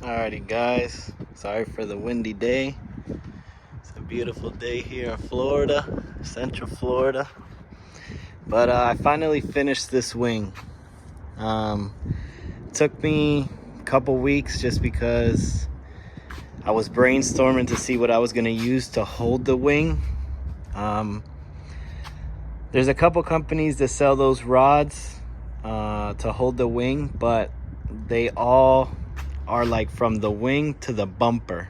Alrighty guys, sorry for the windy day. It's a beautiful day here in Florida, Central Florida. But I finally finished this wing. Took me a couple weeks just because I was brainstorming to see what I was gonna use to hold the wing. There's a couple companies that sell those rods to hold the wing, but they all are like from the wing to the bumper.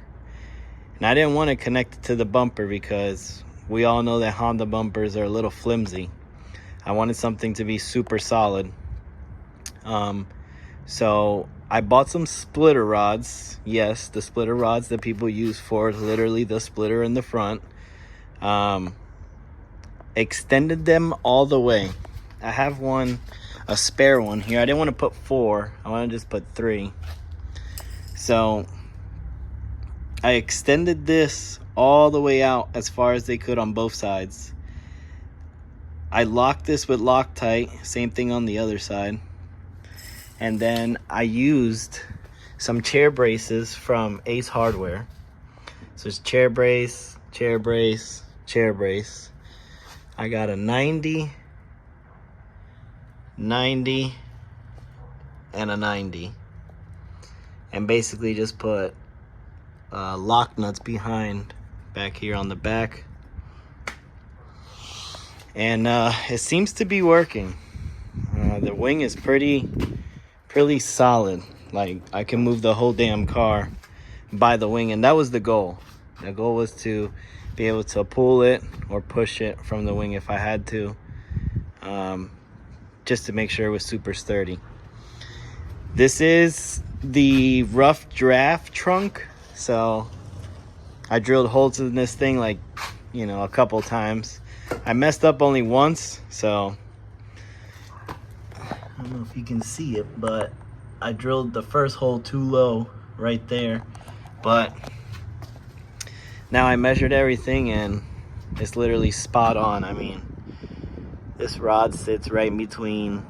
And I didn't want to connect it to the bumper because we all know that Honda bumpers are a little flimsy. I wanted something to be super solid. So I bought some splitter rods. Yes, the splitter rods that people use for literally the splitter in the front. Extended them all the way. I have a spare one here. I didn't want to put 4. I want to just put 3. So I extended this all the way out as far as they could on both sides. I locked this with Loctite, same thing on the other side. And then I used some chair braces from Ace Hardware. So it's chair brace, chair brace, chair brace. I got a 90, 90, and a 90. And basically just put lock nuts behind back here on the back. And it seems to be working. The wing is pretty solid. Like, I can move the whole damn car by the wing, and that was the goal. The goal was to be able to pull it or push it from the wing if I had to, just to make sure it was super sturdy. This is the rough draft trunk, so I drilled holes in this thing like, a couple times. I messed up only once, so I don't know if you can see it, but I drilled the first hole too low right there. But now I measured everything and it's literally spot on. I mean, this rod sits right in between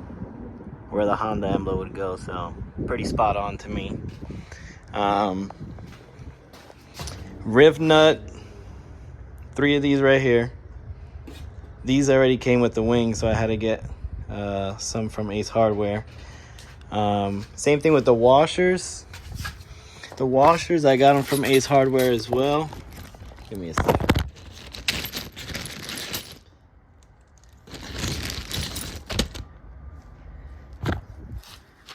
where the Honda emblem would go, so pretty spot on to me. Riv nut, 3 of these right here. These already came with the wing, so I had to get some from Ace Hardware. Same thing with the washers. The washers, I got them from Ace Hardware as well. Give me a second.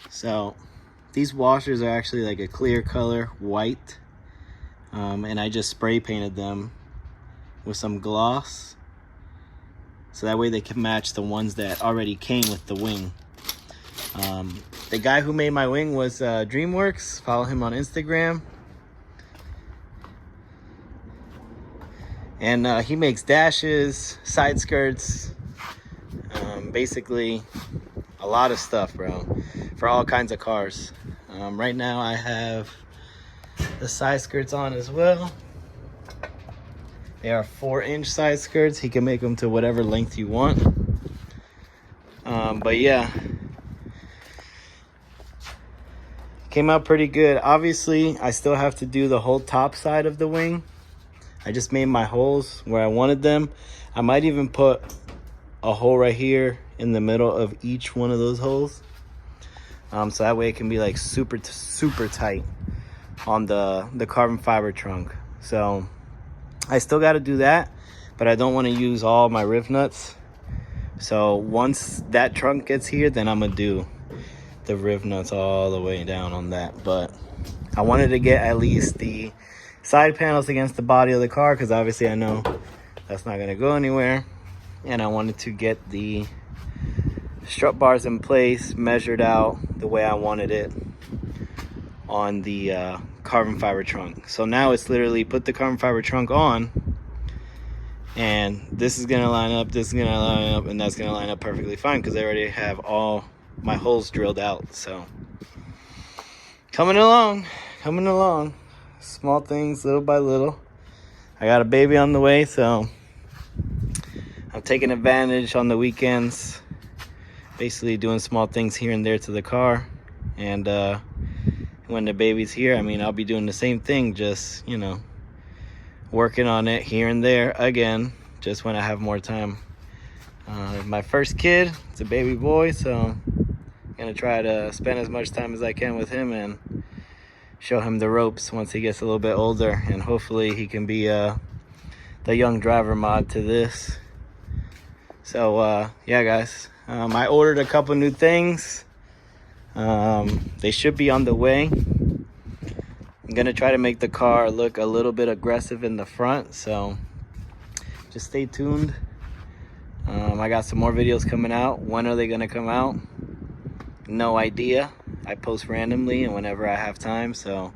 So these washers are actually like a clear color, white. And I just spray painted them with some gloss, so that way they can match the ones that already came with the wing. The guy who made my wing was Dream.Worxs. Follow him on Instagram. And he makes dashes, side skirts, basically a lot of stuff, bro, for all kinds of cars. Right now I have the side skirts on as well. They are 4-inch side skirts. He can make them to whatever length you want. But yeah, came out pretty good. Obviously, I still have to do the whole top side of the wing. I just made my holes where I wanted them. I might even put a hole right here in the middle of each one of those holes. So that way it can be like super tight on the carbon fiber trunk. So I still got to do that, but I don't want to use all my riv nuts. So once that trunk gets here, then I'm gonna do the riv nuts all the way down on that. But I wanted to get at least the side panels against the body of the car, because obviously I know that's not gonna go anywhere. And I wanted to get the strut bars in place, measured out the way I wanted it on the carbon fiber trunk. So now it's literally put the carbon fiber trunk on, and this is gonna line up, this is gonna line up, and that's gonna line up perfectly fine because I already have all my holes drilled out. So coming along, small things, little by little. I got a baby on the way, so I'm taking advantage on the weekends, basically doing small things here and there to the car. And when the baby's here, I mean, I'll be doing the same thing, just, you know, working on it here and there again, just when I have more time. My first kid, it's a baby boy, so I'm gonna try to spend as much time as I can with him and show him the ropes once he gets a little bit older, and hopefully he can be the young driver mod to this. So yeah guys, I ordered a couple new things. They should be on the way. I'm gonna try to make the car look a little bit aggressive in the front, so just stay tuned. I got some more videos coming out. When are they gonna come out? No idea. I post randomly and whenever I have time. So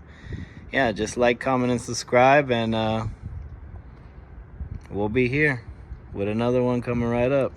yeah, just like, comment, and subscribe, and we'll be here with another one coming right up.